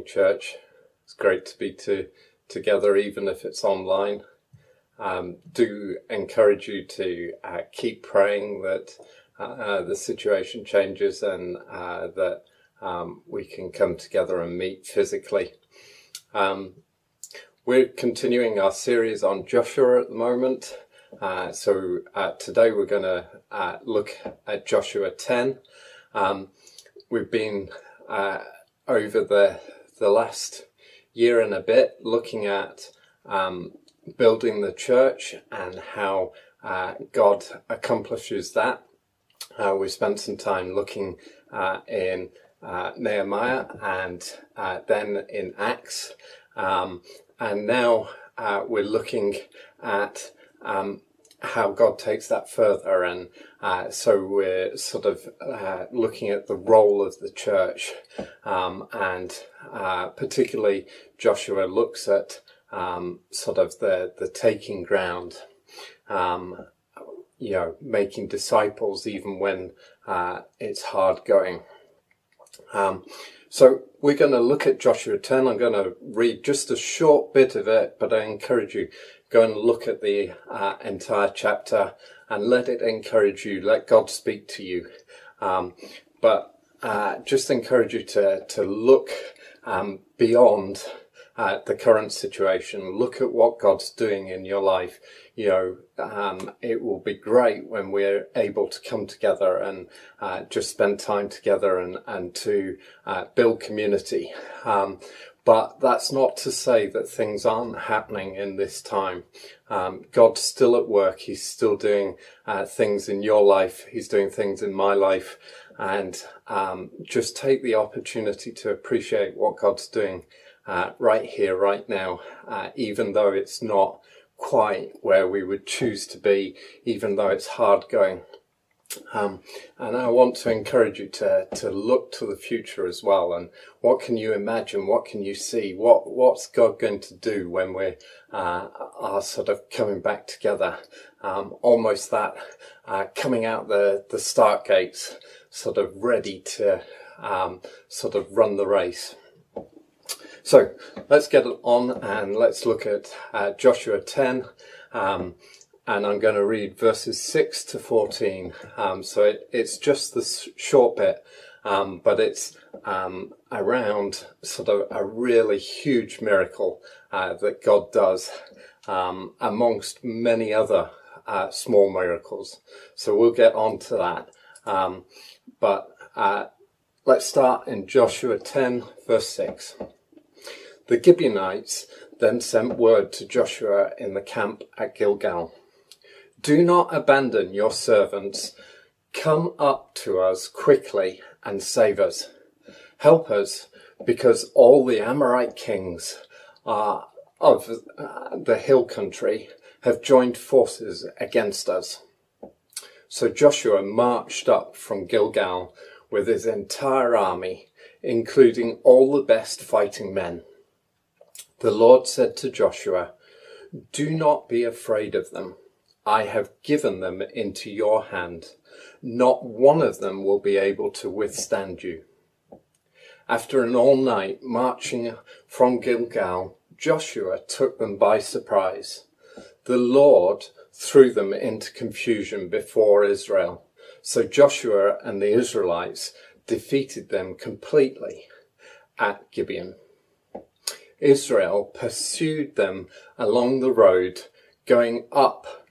morning, church. It's great to be together, even if it's online. Do encourage you to keep praying that the situation changes and that we can come together and meet physically. We're continuing our series on Joshua at the moment. So today we're going to look at Joshua 10. We've been over the last year and a bit looking at building the church and how God accomplishes that. We spent some time looking in Nehemiah and then in Acts. And now we're looking at how God takes that further, and so we're sort of looking at the role of the church, and particularly Joshua looks at sort of the taking ground, making disciples even when it's hard going. So we're going to look at Joshua 10. I'm going to read just a short bit of it, but I encourage you, go and look at the entire chapter and let it encourage you. Let God speak to you. But just encourage you to look beyond the current situation. Look at what God's doing in your life. It will be great when we're able to come together and just spend time together and to build community. But that's not to say that things aren't happening in this time. God's still at work. He's still doing things in your life. He's doing things in my life. And just take the opportunity to appreciate what God's doing right here, right now, even though it's not quite where we would choose to be, even though it's hard going. And I want to encourage you to look to the future as well. And what can you imagine? What can you see? What's God going to do when we are sort of coming back together? Almost that coming out the start gates, sort of ready to sort of run the race. So let's get on and let's look at Joshua 10. And I'm going to read verses 6 to 14. So it's just this short bit, but it's around sort of a really huge miracle that God does amongst many other small miracles. So we'll get on to that. But let's start in Joshua 10, verse 6. The Gibeonites then sent word to Joshua in the camp at Gilgal. Do not abandon your servants. Come up to us quickly and save us. Help us, because all the Amorite kings of the hill country have joined forces against us. So Joshua marched up from Gilgal with his entire army, including all the best fighting men. The Lord said to Joshua, "Do not be afraid of them. I have given them into your hand. Not one of them will be able to withstand you." After an all-night marching from Gilgal, Joshua took them by surprise. The Lord threw them into confusion before Israel. So Joshua and the Israelites defeated them completely at Gibeon. Israel pursued them along the road going up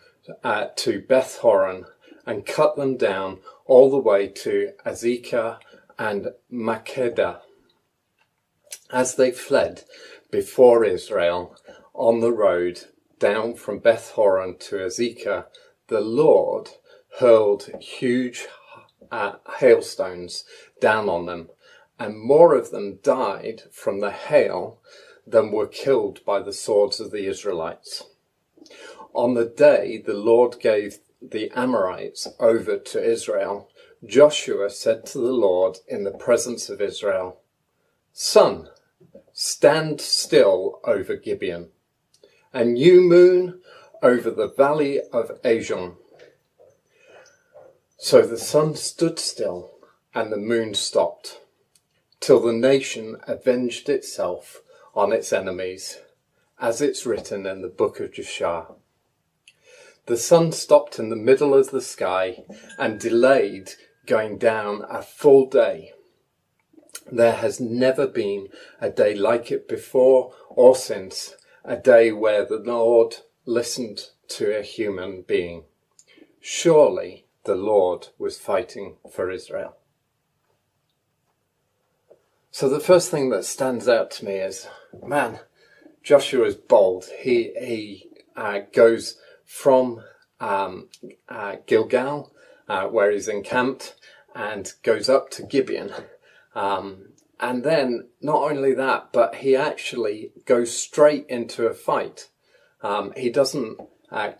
to Beth Horon and cut them down all the way to Azekah and Makkedah. As they fled before Israel on the road down from Beth Horon to Azekah, the Lord hurled huge hailstones down on them, and more of them died from the hail than were killed by the swords of the Israelites. On the day the Lord gave the Amorites over to Israel, Joshua said to the Lord in the presence of Israel, "Sun, stand still over Gibeon, and you, moon, over the valley of Ajon." So the sun stood still and the moon stopped. till the nation avenged itself on its enemies, as it's written in the book of Joshua. The sun stopped in the middle of the sky and delayed going down a full day. There has never been a day like it before or since, a day where the Lord listened to a human being. Surely the Lord was fighting for Israel. So the first thing that stands out to me is, man, Joshua's bold. He goes from Gilgal, where he's encamped, and goes up to Gibeon. And then not only that, but he actually goes straight into a fight. He doesn't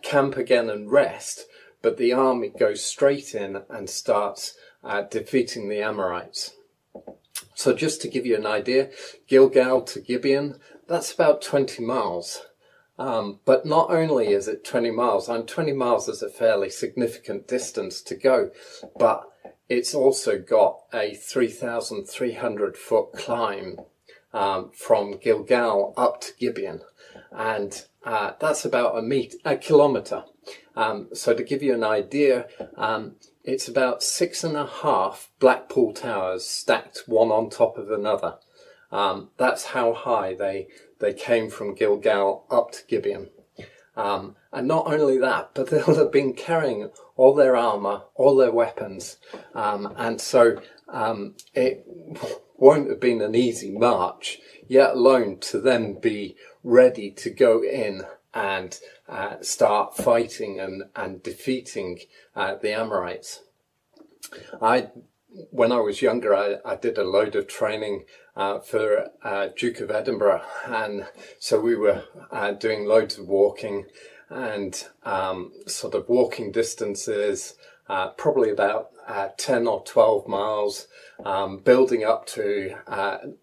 camp again and rest, but the army goes straight in and starts defeating the Amorites. So just to give you an idea, Gilgal to Gibeon, that's about 20 miles. But not only is it 20 miles, and 20 miles is a fairly significant distance to go, but it's also got a 3,300 foot climb from Gilgal up to Gibeon. And that's about a kilometre. So to give you an idea, it's about 6.5 Blackpool towers stacked one on top of another. That's how high they came from Gilgal up to Gibeon. And not only that, but they'll have been carrying all their armour, all their weapons. And so it won't have been an easy march, yet alone to then be ready to go in and start fighting and defeating the Amorites. When I was younger, I did a load of training for Duke of Edinburgh, and so we were doing loads of walking and sort of walking distances, probably about 10 or 12 miles, building up to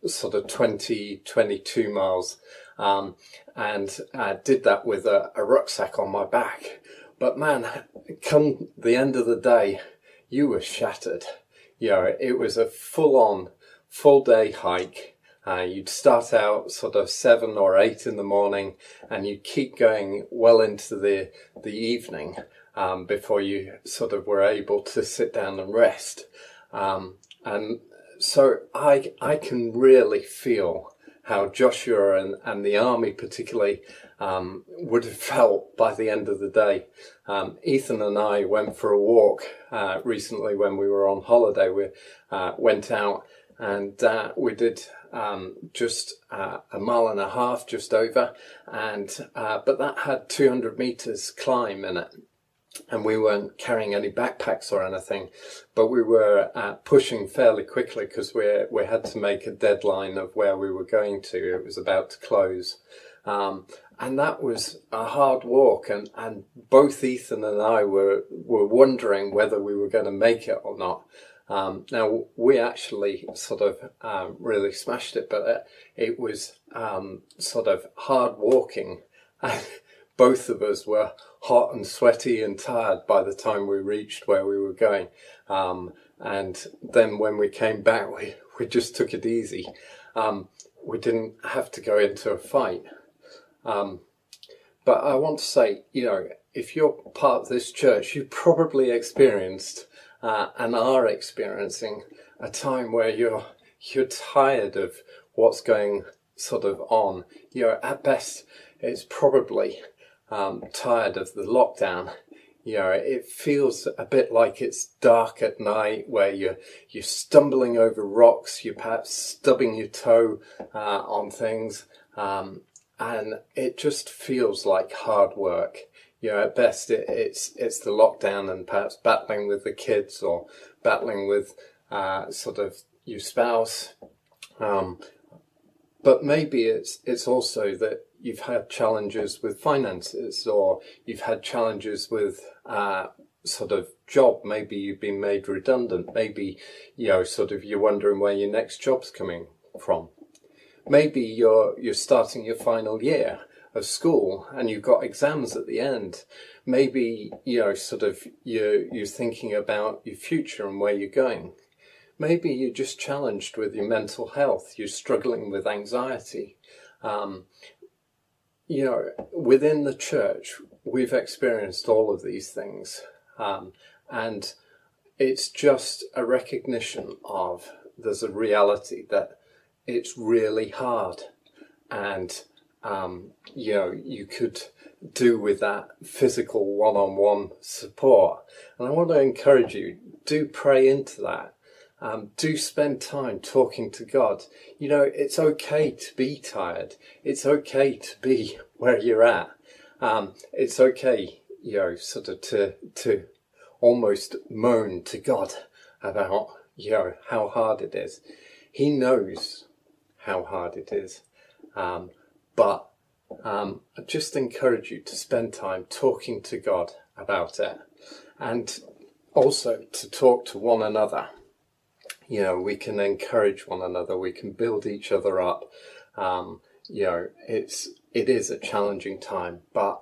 sort of 20, 22 miles, and did that with a rucksack on my back. But man, come the end of the day, you were shattered. You know, it was a full day hike. You'd start out sort of 7 or 8 in the morning, and you'd keep going well into the evening before you sort of were able to sit down and rest. And so I can really feel how Joshua and the army particularly would have felt by the end of the day. Ethan and I went for a walk recently when we were on holiday. We went out and we did just 1.5 miles, just over, and but that had 200 meters climb in it. And we weren't carrying any backpacks or anything, but we were pushing fairly quickly because we had to make a deadline of where we were going to. It was about to close. And that was a hard walk, and both Ethan and I were wondering whether we were going to make it or not. Now, we actually sort of really smashed it, but it was sort of hard walking. Both of us were hot and sweaty and tired by the time we reached where we were going. And then when we came back, we just took it easy. We didn't have to go into a fight. But I want to say, you know, if you're part of this church, you probably experienced and are experiencing a time where you're tired of what's going sort of on. You know, at best, it's probably tired of the lockdown. You know, it feels a bit like it's dark at night, where you're stumbling over rocks, you're perhaps stubbing your toe on things, and it just feels like hard work. You know, at best it's the lockdown and perhaps battling with the kids or battling with sort of your spouse. But maybe it's also that you've had challenges with finances, or you've had challenges with sort of job. Maybe you've been made redundant. Maybe, you know, sort of you're wondering where your next job's coming from. Maybe you're starting your final year of school and you've got exams at the end. Maybe, you know, sort of you're thinking about your future and where you're going. Maybe you're just challenged with your mental health. You're struggling with anxiety. Within the church, we've experienced all of these things. And it's just a recognition of there's a reality that it's really hard. And, you could do with that physical one-on-one support. And I want to encourage you, do pray into that. Do spend time talking to God. It's okay to be tired. It's okay to be where you're at. It's okay, sort of to almost moan to God about, how hard it is. He knows how hard it is. But I just encourage you to spend time talking to God about it, and also to talk to one another. We can encourage one another. We can build each other up. It is a challenging time, but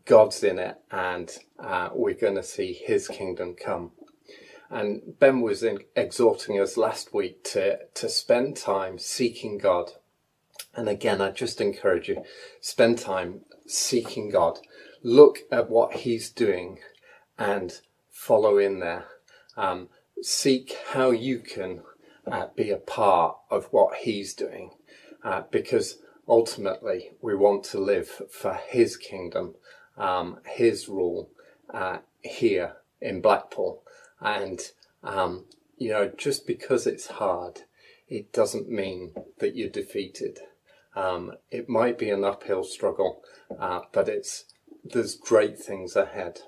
God's in it, and we're going to see his kingdom come. And Ben was exhorting us last week to spend time seeking God. And again, I just encourage you, spend time seeking God. Look at what he's doing and follow in there. Seek how you can be a part of what he's doing, because ultimately we want to live for his kingdom, his rule here in Blackpool. And, just because it's hard, it doesn't mean that you're defeated. It might be an uphill struggle, but there's great things ahead.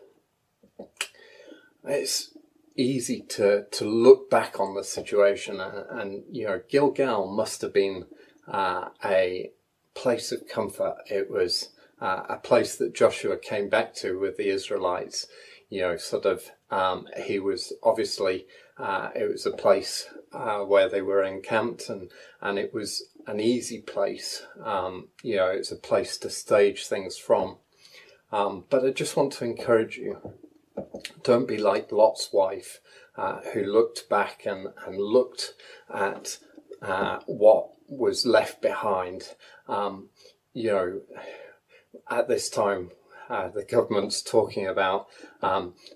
It's easy to look back on the situation, and Gilgal must have been a place of comfort. It was a place that Joshua came back to with the Israelites. He was obviously, it was a place where they were encamped, and it was an easy place. It's a place to stage things from. But I just want to encourage you, don't be like Lot's wife, who looked back and looked at what was left behind. At this time, the government's talking about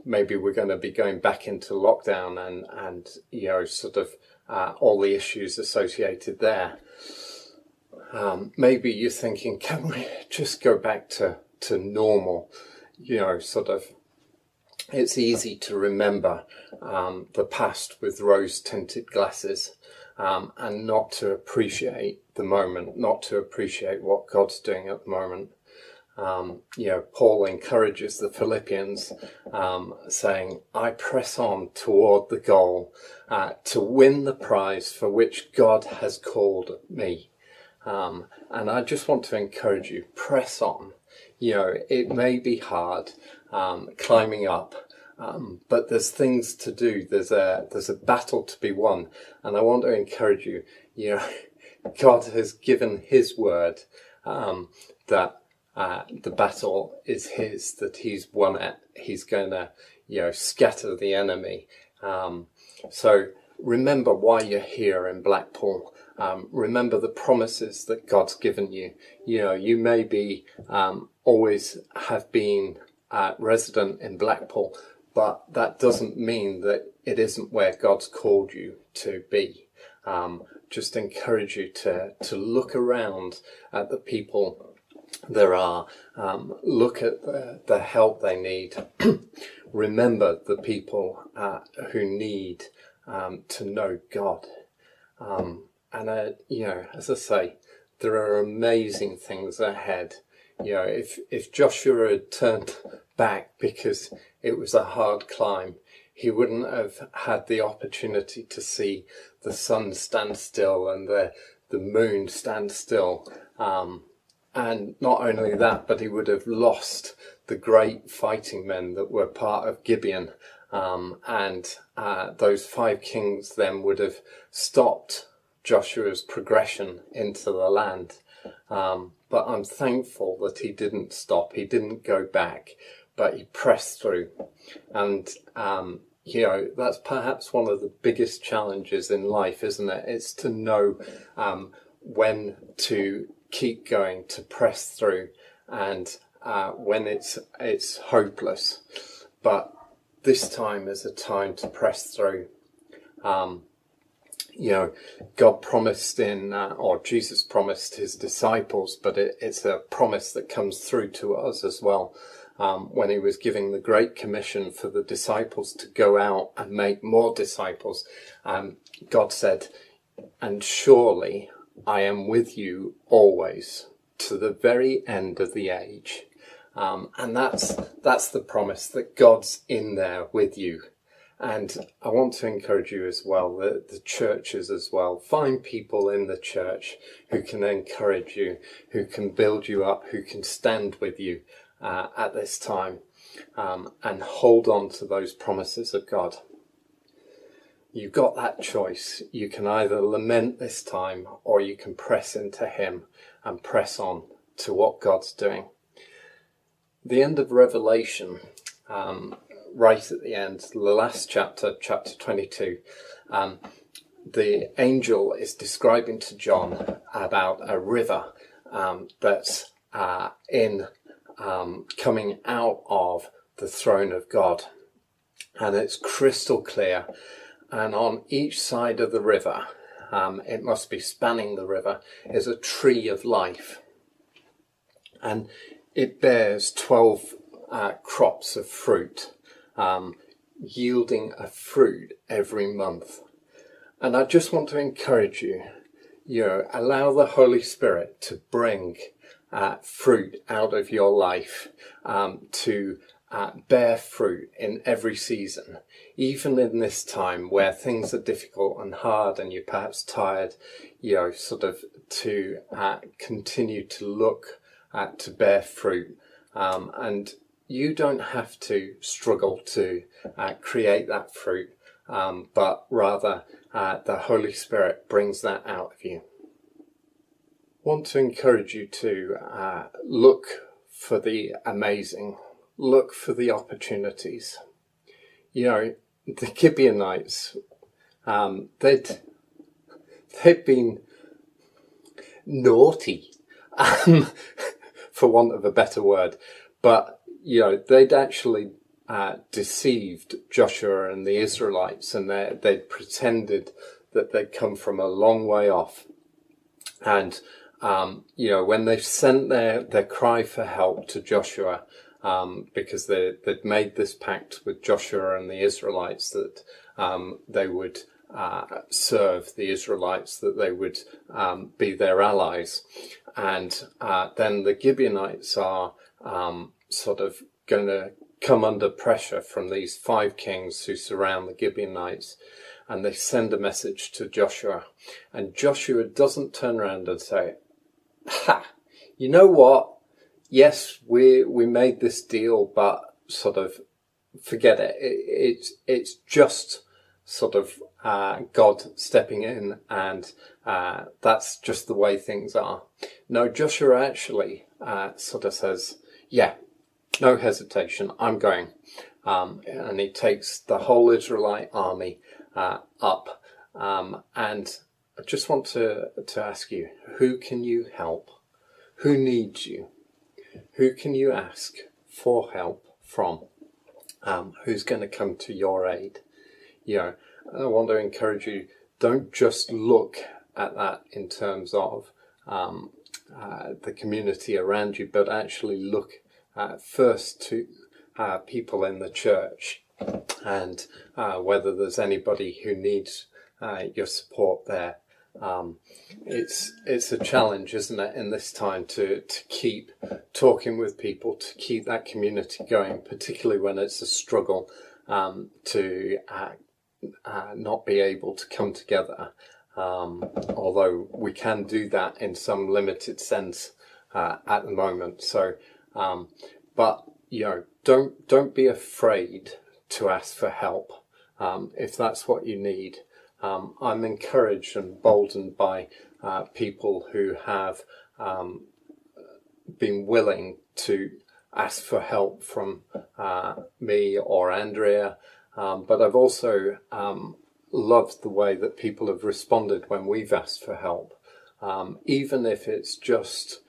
maybe we're going to be going back into lockdown and all the issues associated there. Maybe you're thinking, can we just go back to normal? It's easy to remember the past with rose-tinted glasses, and not to appreciate the moment, not to appreciate what God's doing at the moment. Paul encourages the Philippians, saying, I press on toward the goal to win the prize for which God has called me. And I just want to encourage you, press on. It may be hard climbing up, but there's things to do. There's a battle to be won. And I want to encourage you, God has given his word that the battle is his, that he's won it. He's going to, scatter the enemy. So remember why you're here in Blackpool. Remember the promises that God's given you. You may be always have been resident in Blackpool, but that doesn't mean that it isn't where God's called you to be. Just encourage you to look around at the people there are, look at the help they need. Remember the people who need to know God. As I say, there are amazing things ahead. If Joshua had turned back because it was a hard climb, he wouldn't have had the opportunity to see the sun stand still and the moon stand still. And not only that, but he would have lost the great fighting men that were part of Gibeon. Those 5 kings then would have stopped Joshua's progression into the land. But I'm thankful that he didn't stop. He didn't go back, but he pressed through. And, That's perhaps one of the biggest challenges in life, isn't it? It's to know when to keep going, to press through, and when it's hopeless. But this time is a time to press through. God promised or Jesus promised his disciples, but it's a promise that comes through to us as well. When he was giving the Great Commission for the disciples to go out and make more disciples, God said, "And surely I am with you always to the very end of the age." And that's the promise, that God's in there with you. And I want to encourage you as well, the churches as well. Find people in the church who can encourage you, who can build you up, who can stand with you at this time, and hold on to those promises of God. You've got that choice. You can either lament this time, or you can press into him and press on to what God's doing. The end of Revelation, right at the end, the last chapter, chapter 22, the angel is describing to John about a river that's coming out of the throne of God. And it's crystal clear. And on each side of the river, it must be spanning the river, is a tree of life. And it bears 12 crops of fruit, yielding a fruit every month. And I just want to encourage you, allow the Holy Spirit to bring fruit out of your life, to bear fruit in every season, even in this time where things are difficult and hard and you're perhaps tired, to continue to look to bear fruit. And you don't have to struggle to create that fruit, but rather the Holy Spirit brings that out of you. I want to encourage you to look for the amazing, look for the opportunities. The Gibeonites, they'd been naughty, for want of a better word, but they'd actually deceived Joshua and the Israelites, and they'd pretended that they'd come from a long way off. And when they sent their cry for help to Joshua, because they'd made this pact with Joshua and the Israelites that they would serve the Israelites, that they would be their allies. And then the Gibeonites are sort of going to come under pressure from these 5 kings who surround the Gibeonites. And they send a message to Joshua. And Joshua doesn't turn around and say, "Ha, you know what? Yes, we made this deal, but sort of forget it. It's just sort of God stepping in, and that's just the way things are." No, Joshua actually sort of says, "Yeah, no hesitation, I'm going." And he takes the whole Israelite army up. And I just want to ask you, who can you help? Who needs you? Who can you ask for help from? Who's going to come to your aid? I want to encourage you, don't just look at that in terms of the community around you, but actually look first to people in the church, and whether there's anybody who needs your support there. It's a challenge, isn't it, in this time to keep talking with people, to keep that community going, particularly when it's a struggle to not be able to come together. Although we can do that in some limited sense at the moment. So, but don't be afraid to ask for help if that's what you need. I'm encouraged and emboldened by people who have been willing to ask for help from me or Andrea, But I've also loved the way that people have responded when we've asked for help, even if it's just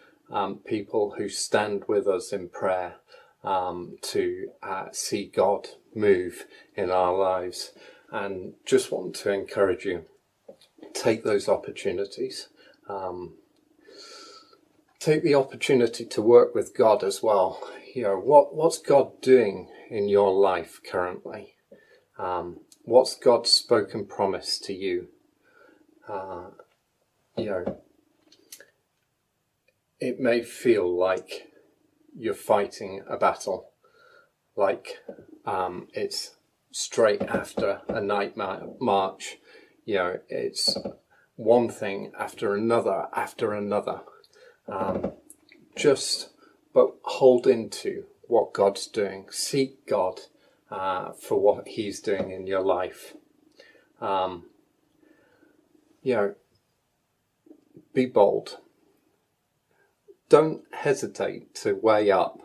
people who stand with us in prayer to see God move in our lives. And just want to encourage you, take those opportunities. Take the opportunity to work with God as well. You know, what's God doing in your life currently? What's God's spoken promise to you? You know, it may feel like you're fighting a battle, like it's straight after a night march. You know, it's one thing after another. But hold into what God's doing. Seek God for what He's doing in your life. You know, be bold. Don't hesitate to weigh up,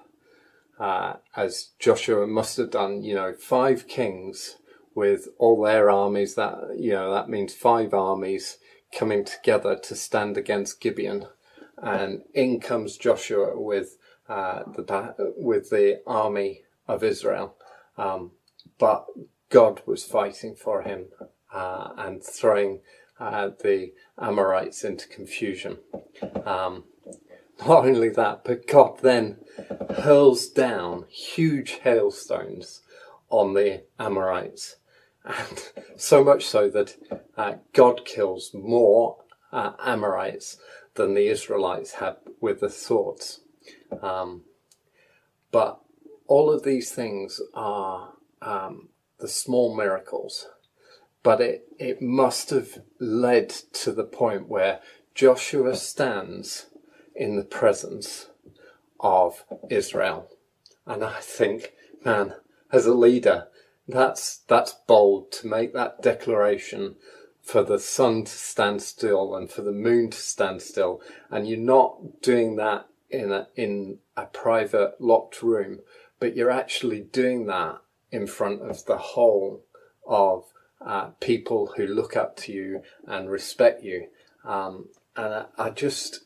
as Joshua must have done. You know, 5 kings with all their armies. That means 5 armies coming together to stand against Gibeon. And in comes Joshua with the army of Israel, but God was fighting for him and throwing the Amorites into confusion. Not only that, but God then hurls down huge hailstones on the Amorites, and so much so that God kills more Amorites than the Israelites had with the swords. But all of these things are the small miracles. But it must have led to the point where Joshua stands in the presence of Israel. And I think, man, as a leader, that's bold to make that declaration for the sun to stand still and for the moon to stand still. And you're not doing that in a private locked room, but you're actually doing that in front of the whole of people who look up to you and respect you. And I just,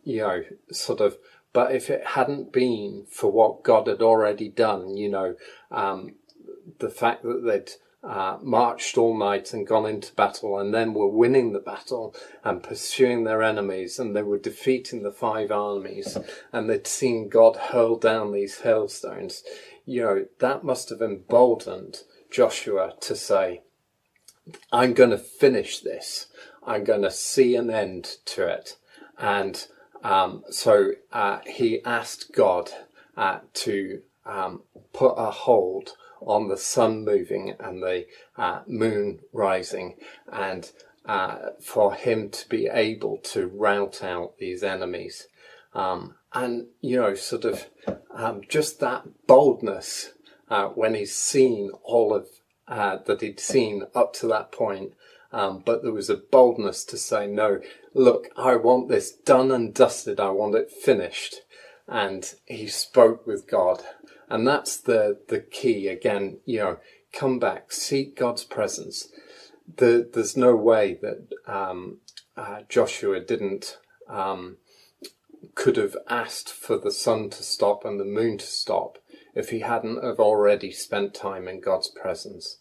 you know, sort of, but if it hadn't been for what God had already done, you know, the fact that they'd marched all night and gone into battle and then were winning the battle and pursuing their enemies, and they were defeating the 5 armies, and they'd seen God hurl down these hailstones, you know, that must have emboldened Joshua to say, I'm going to finish this. I'm going to see an end to it. And so he asked God to put a hold on the sun moving and the moon rising, and for him to be able to rout out these enemies. And, you know, sort of just that boldness when he's seen all of that he'd seen up to that point. But there was a boldness to say, no, look, I want this done and dusted. I want it finished. And he spoke with God. And that's the key again, you know, come back, seek God's presence. There's no way that Joshua could have asked for the sun to stop and the moon to stop if he hadn't have already spent time in God's presence.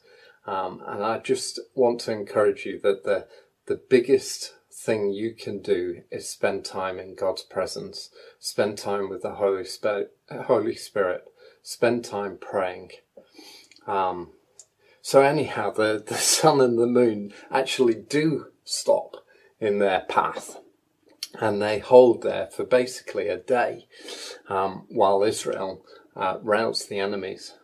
And I just want to encourage you that the biggest thing you can do is spend time in God's presence, spend time with the Holy Spirit, spend time praying. So anyhow, the sun and the moon actually do stop in their path, and they hold there for basically a day while Israel routs the enemies.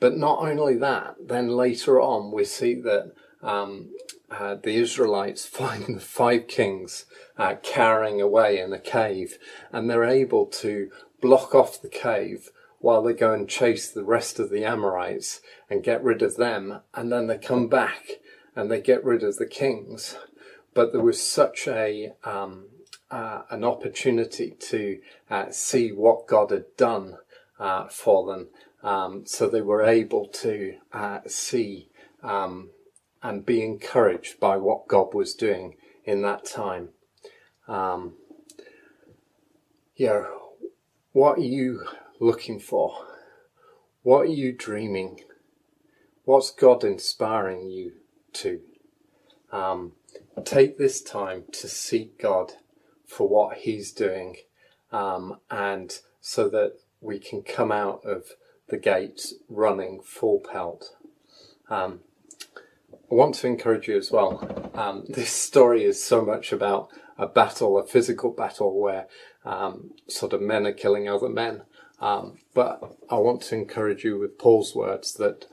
But not only that, then later on we see that the Israelites find the 5 kings cowering away in a cave, and they're able to block off the cave while they go and chase the rest of the Amorites and get rid of them, and then they come back and they get rid of the kings. But there was such an opportunity to see what God had done for them. So they were able to see and be encouraged by what God was doing in that time. What are you looking for? What are you dreaming? What's God inspiring you to? Take this time to seek God for what He's doing, and so that we can come out of the gates running full pelt. I want to encourage you as well. This story is so much about a battle, a physical battle where sort of men are killing other men. But I want to encourage you with Paul's words that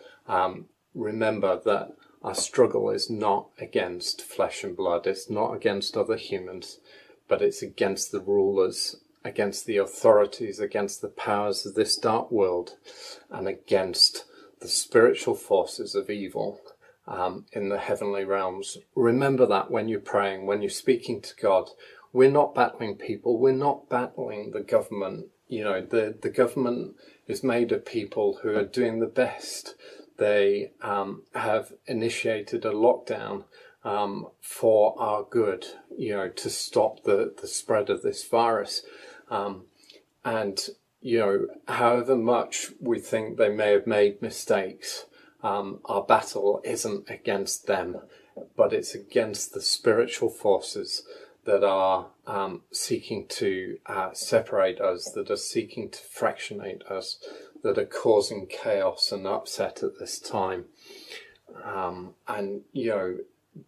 remember that our struggle is not against flesh and blood. It's not against other humans, but it's against the rulers, against the authorities, against the powers of this dark world, and against the spiritual forces of evil in the heavenly realms. Remember that when you're praying, when you're speaking to God. We're not battling people. We're not battling the government. The government is made of people who are doing the best. They have initiated a lockdown for our good, to stop the spread of this virus. And however much we think they may have made mistakes, our battle isn't against them, but it's against the spiritual forces that are seeking to separate us, that are seeking to fractionate us, that are causing chaos and upset at this time.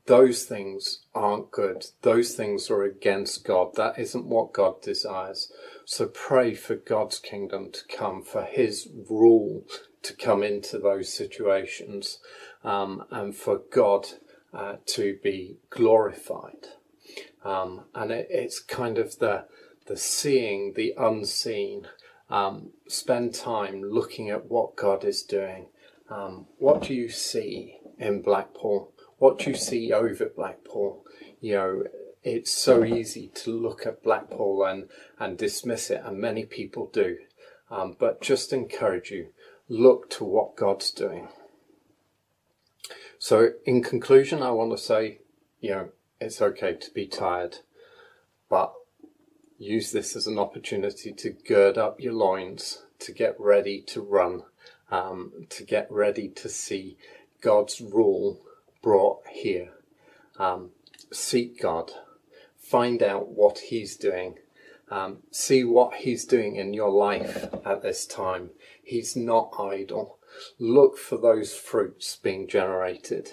Those things aren't good. Those things are against God. That isn't what God desires. So pray for God's kingdom to come, for His rule to come into those situations, and for God to be glorified. And it's kind of the seeing the unseen. Spend time looking at what God is doing. What do you see in Blackpool? What do you see over Blackpool? It's so easy to look at Blackpool and dismiss it, and many people do. But just encourage you, look to what God's doing. So in conclusion, I want to say, it's okay to be tired, but use this as an opportunity to gird up your loins, to get ready to run, to get ready to see God's rule brought here. Seek God. Find out what He's doing. See what He's doing in your life at this time. He's not idle. Look for those fruits being generated.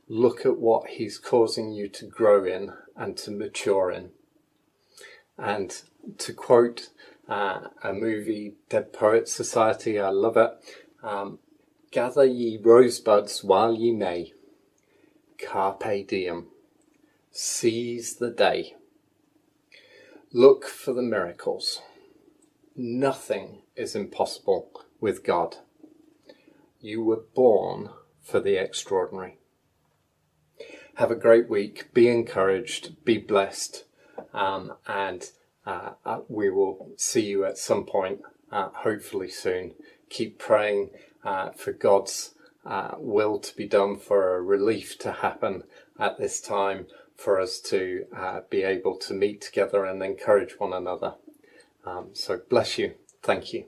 Look at what He's causing you to grow in and to mature in. And to quote a movie, Dead Poets Society, I love it. Gather ye rosebuds while ye may. Carpe diem. Seize the day. Look for the miracles. Nothing is impossible with God. You were born for the extraordinary. Have a great week. Be encouraged. Be blessed. And we will see you at some point, hopefully soon. Keep praying for God's will to be done, for a relief to happen at this time, for us to be able to meet together and encourage one another. So bless you. Thank you.